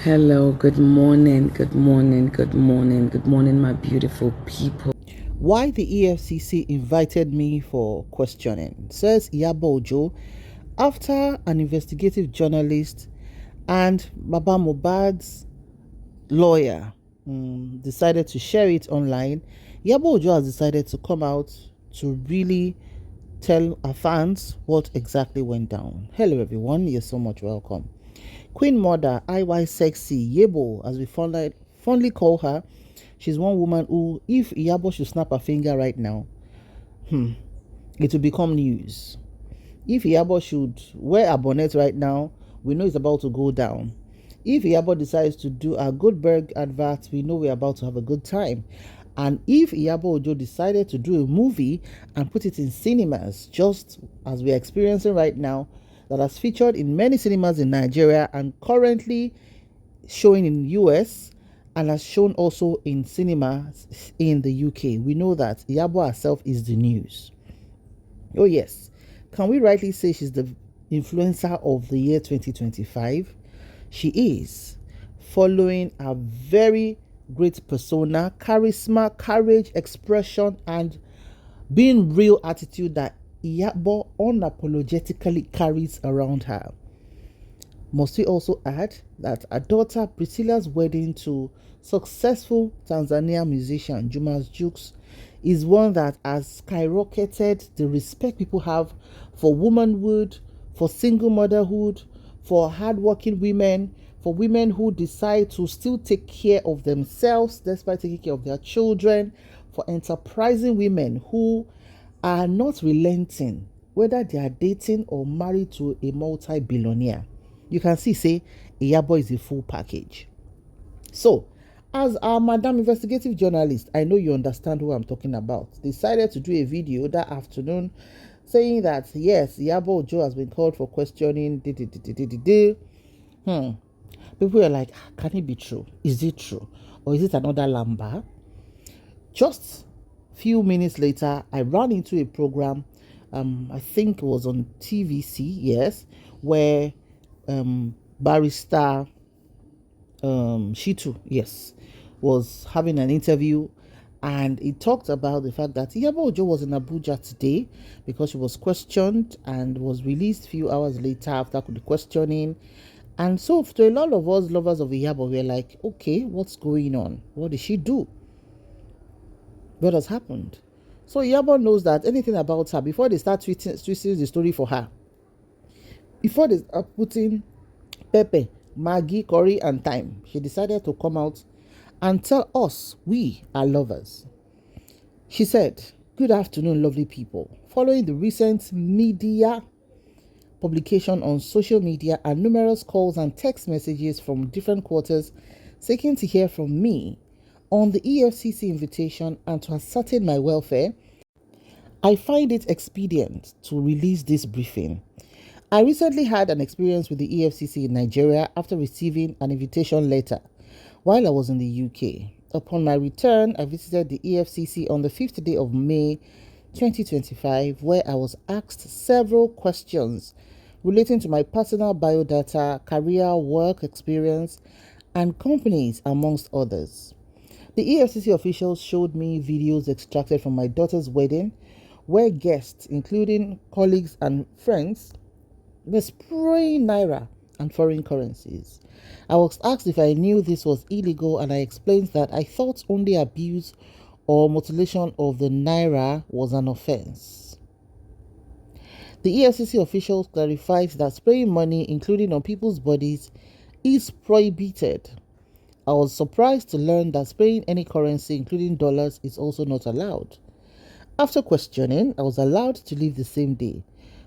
Hello, good morning, good morning, good morning, good morning, my beautiful people. Why the EFCC invited me for questioning, says Iyabo Ojo, after an investigative journalist and Baba Mohbad's lawyer decided to share it online. Iyabo Ojo has decided to come out to really tell our fans what exactly went down. Hello everyone, you're so much welcome. Queen Mother, IY Sexy, Yebo, as we fondly call her, she's one woman who, if Iyabo should snap her finger right now, it will become news. If Iyabo should wear a bonnet right now, we know it's about to go down. If Iyabo decides to do a Goldberg advert, we know we're about to have a good time. And if Iyabo Ojo decided to do a movie and put it in cinemas, just as we're experiencing right now, that has featured in many cinemas in Nigeria and currently showing in US and has shown also in cinemas in the UK, we know that Iyabo herself is the news. Oh yes, can we rightly say she's the influencer of the year 2025? She is, following a very great persona, charisma, courage, expression, and being real attitude that Iyabo unapologetically carries around her. Must we also add that her daughter Priscilla's wedding to successful Tanzania musician Juma's Jukes is one that has skyrocketed the respect people have for womanhood, for single motherhood, for hardworking women, for women who decide to still take care of themselves despite taking care of their children, for enterprising women who are not relenting, whether they are dating or married to a multi-billionaire. You can see, say, Iyabo is a full package. So, as our Madam Investigative Journalist, I know you understand who I'm talking about, decided to do a video that afternoon saying that, yes, Iyabo Ojo has been called for questioning. People are like, can it be true? Is it true? Or is it another lamba? Just few minutes later, I ran into a program, I think it was on TVC, yes, where barrister Shitu, yes, was having an interview, and he talked about the fact that Iyabo Ojo was in Abuja today because she was questioned and was released a few hours later after the questioning. And so to a lot of us lovers of Iyabo, we're like, okay, what's going on? What did she do? What has happened? So Iyabo knows that anything about her, before they start twisting the story for her, before they are putting pepper, Maggie, curry, and thyme, she decided to come out and tell us we are lovers. She said, "Good afternoon, lovely people. Following the recent media publication on social media and numerous calls and text messages from different quarters seeking to hear from me on the EFCC invitation and to ascertain my welfare, I find it expedient to release this briefing. I recently had an experience with the EFCC in Nigeria after receiving an invitation letter while I was in the UK. Upon my return, I visited the EFCC on the 5th day of May 2025, where I was asked several questions relating to my personal biodata, career, work experience, and companies, amongst others. The EFCC officials showed me videos extracted from my daughter's wedding, where guests, including colleagues and friends, were spraying naira and foreign currencies. I was asked if I knew this was illegal, and I explained that I thought only abuse or mutilation of the naira was an offense. The EFCC officials clarified that spraying money, including on people's bodies, is prohibited. I was surprised to learn that spraying any currency, including dollars, is also not allowed. After questioning, I was allowed to leave the same day,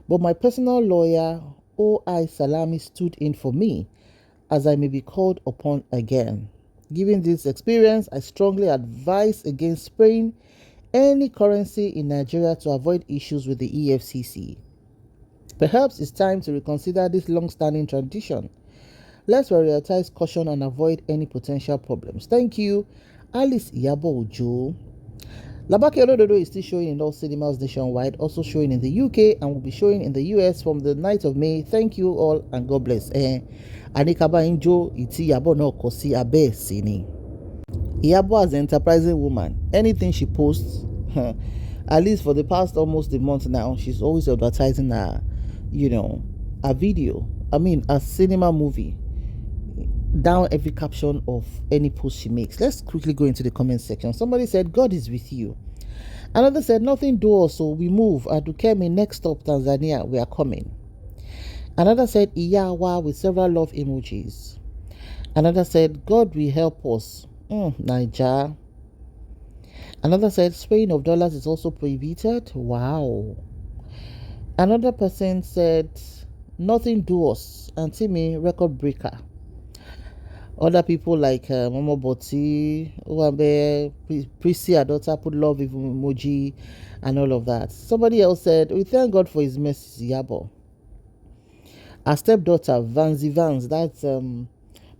but my personal lawyer, OI Salami, stood in for me, as I may be called upon again. Given this experience, I strongly advise against spraying any currency in Nigeria to avoid issues with the EFCC. Perhaps it's time to reconsider this long-standing tradition. Let's prioritize caution and avoid any potential problems. Thank you, Alice Iyabo Ojo. Labake Olododo is still showing in all cinemas nationwide, also showing in the UK, and will be showing in the US from the 9th of May. Thank you all and God bless. Anikaba Injo, iti Iyabo no kosi abe sini. Iyabo as an enterprising woman, anything she posts, at least for the past almost a month now, she's always advertising her, a video. I mean, a cinema movie. Down every caption of any post she makes. Let's quickly go into the comment section. Somebody said, God is with you. Another said, nothing do us, so we move. Adukemi, next stop, Tanzania, we are coming. Another said, Iyawa, with several love emojis. Another said, God will help us. Niger. Another said, spraying of dollars is also prohibited. Wow. Another person said, nothing do us. Antimi, record breaker. Other people like Momo Boti, Uwambe, Prissy, her daughter, put love emoji and all of that. Somebody else said, we thank God for his mercy, Iyabo. Our stepdaughter, Vanzi Vans, that's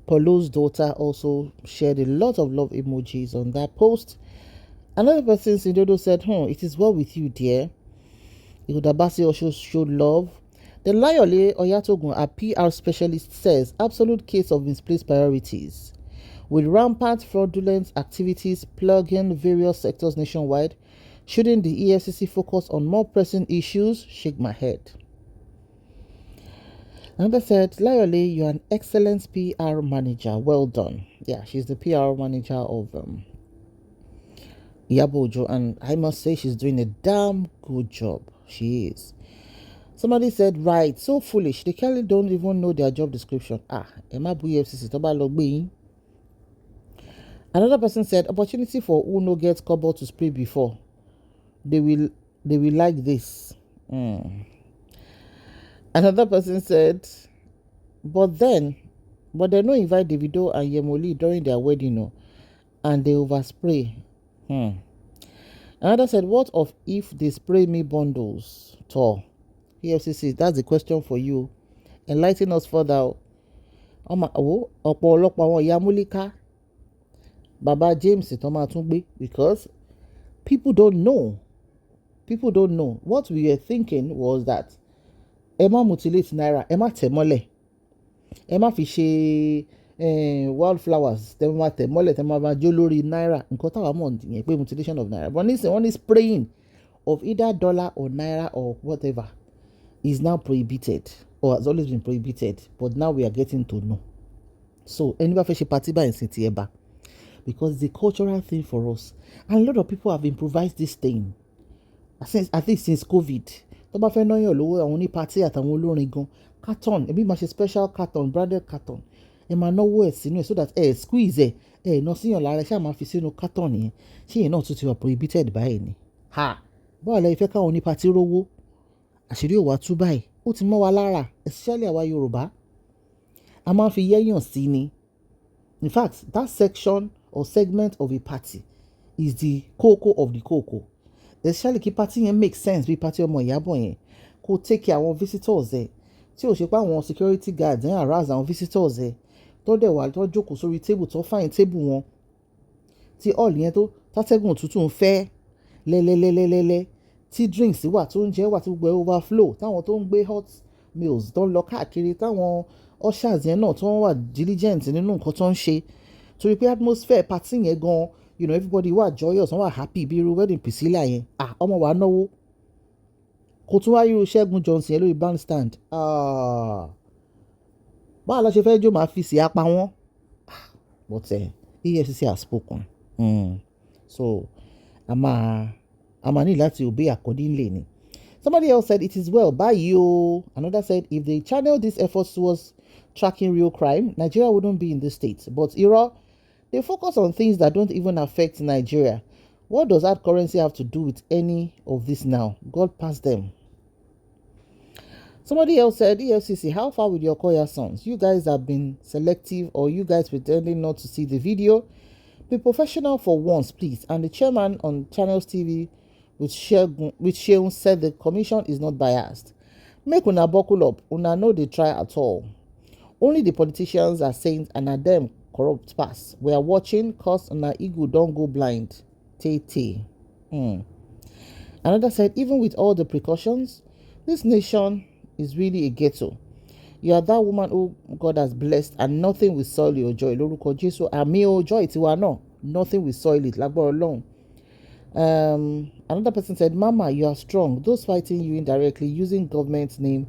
Paulo's daughter, also shared a lot of love emojis on that post. Another person, Sindodo, said, it is well with you, dear. Igudabasi also showed love. The Layole Oyatogun, a PR specialist, says absolute case of misplaced priorities. With rampant fraudulent activities plugging various sectors nationwide, shouldn't the EFCC focus on more pressing issues? Shake my head. Another said, Layole, you're an excellent PR manager. Well done. Yeah, she's the PR manager of Iyabo Ojo, and I must say she's doing a damn good job. She is. Somebody said, right, so foolish. They clearly don't even know their job description. Emma EFCC, Toba Logbe. Another person said, opportunity for who no get cobble to spray before. They will like this. Another person said, but they no invite Davido and Yemoli during their wedding, and they overspray. Another said, what of if they spray me bundles? Tall. EFCC, that's the question for you. Enlighten us further. Ọ̀pọ̀lọpọ̀ àwọn ìyá Múlíká, Baba James tó máa tún gbé, because people don't know. What we were thinking was that ẹ má mutilate naira, ẹ má tẹ̀ mọ́lẹ̀, ẹ má fi ṣe wildflowers, tẹ́ má tẹ̀ mọ́lẹ̀, tẹ́ má jó lórí naira. Nǹkan táwa mọ̀ nìyẹn pé mutilation of naira. But nísìnyí wọ́n ní spraying of either dollar or naira or whatever is now prohibited, or has always been prohibited, but now we are getting to know. So anybody fẹ́ ṣe party báyìí sí ti ẹ bá, because it's a cultural thing for us, and a lot of people have improvised this thing since COVID. Tó bá fẹ́ náyàn lówó àwọn ní party àtàwọn olórin gan, carton ẹbí máa ṣe special carton, branded carton, ẹ máa náwó ẹ̀ sínú ẹ̀ so that squeeze ẹ̀ ná síyàn lára ẹ̀ ṣáà máa fi sínú carton yẹn. Ṣé yẹn náà tún ti wà prohibited báyìí ni? Báwo la ìfẹ́ káwọn ní party rówó? Àṣírí ò wá tú báyìí, ó ti mọ́ wa lára, especially àwa Yorùbá. A máa ń fi yẹ́yàn sí ni. In fact, that section or segment of a party is the cocoa of the cocoa. Especially kí party yẹn make sense bí party ọmọ Ìyábọ̀ yẹn. Kó take care àwọn visitors ẹ̀. Tí ò ṣe pé àwọn security guards harass àwọn visitors ẹ̀. Tó dẹ̀ wà tó jókòó sórí table tó fine table wọn. Tí all yẹn tó tátẹ́gùn tútù ń fẹ́ lẹ́lẹ́lẹ́lẹ́lẹ́. Tí drinks wà tó ń jẹ́ wà tí gbogbo ẹ̀ overflow. Táwọn tó ń gbé hot meals tó ń lọ káàkiri. Táwọn ushers yẹn náà tó ń wà diligent nínú nǹkan tó ń ṣe. Torí pé atmosphere party yẹn gan, everybody wà joyous, wọ́n wà happy bí irú wedding Priscilla yẹn. Ọmọ wa náwó. Kò tún wá irú Ṣẹ́gun Johnson yẹn lórí bandstand. Báwo la ṣe fẹ́ jó máa fi sí apá wọn? But EFCC has spoken. So a máa ní láti obey accordingly ni. Somebody else said it is well by you. Another said if they channel these efforts towards tracking real crime, Nigeria wouldn't be in this state. But they focus on things that don't even affect Nigeria. What does that currency have to do with any of this now? God pass them. Somebody else said, EFCC, how far with your Koya sons? You guys have been selective, or you guys pretending not to see the video. Be professional for once, please. And the chairman on Channels TV, which Sheun said the commission is not biased. Make una buckle up. Una know they try at all. Only the politicians are saints and are them corrupt pass. We are watching cause una ego don't go blind. Tay. Another said, even with all the precautions, this nation is really a ghetto. You are that woman who God has blessed, and nothing will soil your joy. Lórúkọ Jésù, àmì o joy tiwa náà, nothing will soil it. Lágbára Ọlọ́run. Another person said, Mama, you are strong. Those fighting you indirectly using government's name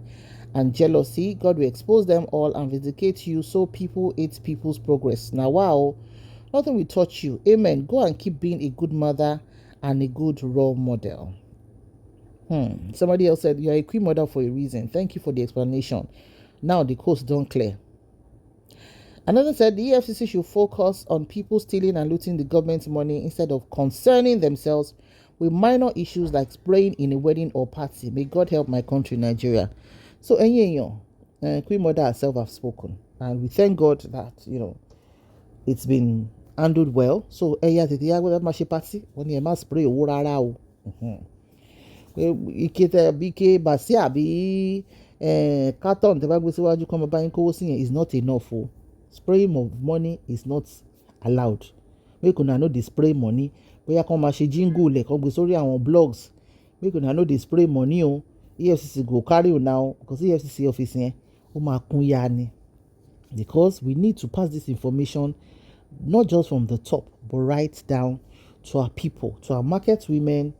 and jealousy, God will expose them all and vindicate you so people hate people's progress. Now, wow, nothing will touch you. Amen. Go and keep being a good mother and a good role model. Somebody else said, you are a queen mother for a reason. Thank you for the explanation. Now the coast don't clear. Another said the EFCC should focus on people stealing and looting the government's money instead of concerning themselves with minor issues like spraying in a wedding or party. May God help my country, Nigeria. So, Queen Mother herself have spoken, and we thank God that it's been handled well. So, party when spray ike tẹ bí ké bàsí àbí carton tẹ bá gbé síwájú kọ́ ọmọ bá yín kówó sí yẹn is not enough o. Spraying of money is not allowed. Make una no dey spray money. Bóyá kọ́ máa ṣe jingle lẹ̀ kọ́ gbé sórí àwọn blogs. Make una no dey spray money o. EFCC go carry una o, because EFCC office yẹn ó máa kún yá ni. Because we need to pass this information not just from the top but right down to our people, to our market women,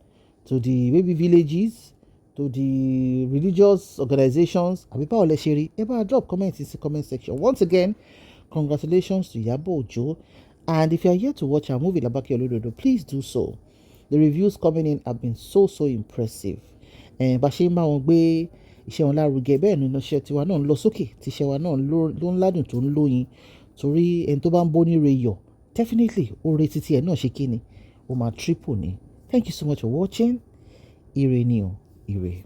to the baby villages, to the religious organizations. Drop comments in the comment section. Once again, congratulations to Iyabo Ojo. And if you are here to watch our movie Labaki Olododo, please do so. The reviews coming in have been so impressive. Bá ṣe ń bá wọn gbé iṣẹ́ wọn lárugẹ bẹ́ẹ̀ ni iṣẹ́ tiwa náà ń lọ sókè, tíṣẹ́ wa náà ló ń ládùn tó ń lóyin. Torí ẹni tó bá ń bó ní re yọ̀, definitely oore títí ẹ̀ náà ṣe kíni, ó máa triple ni. Thank you so much for watching. Ire ni o, ire.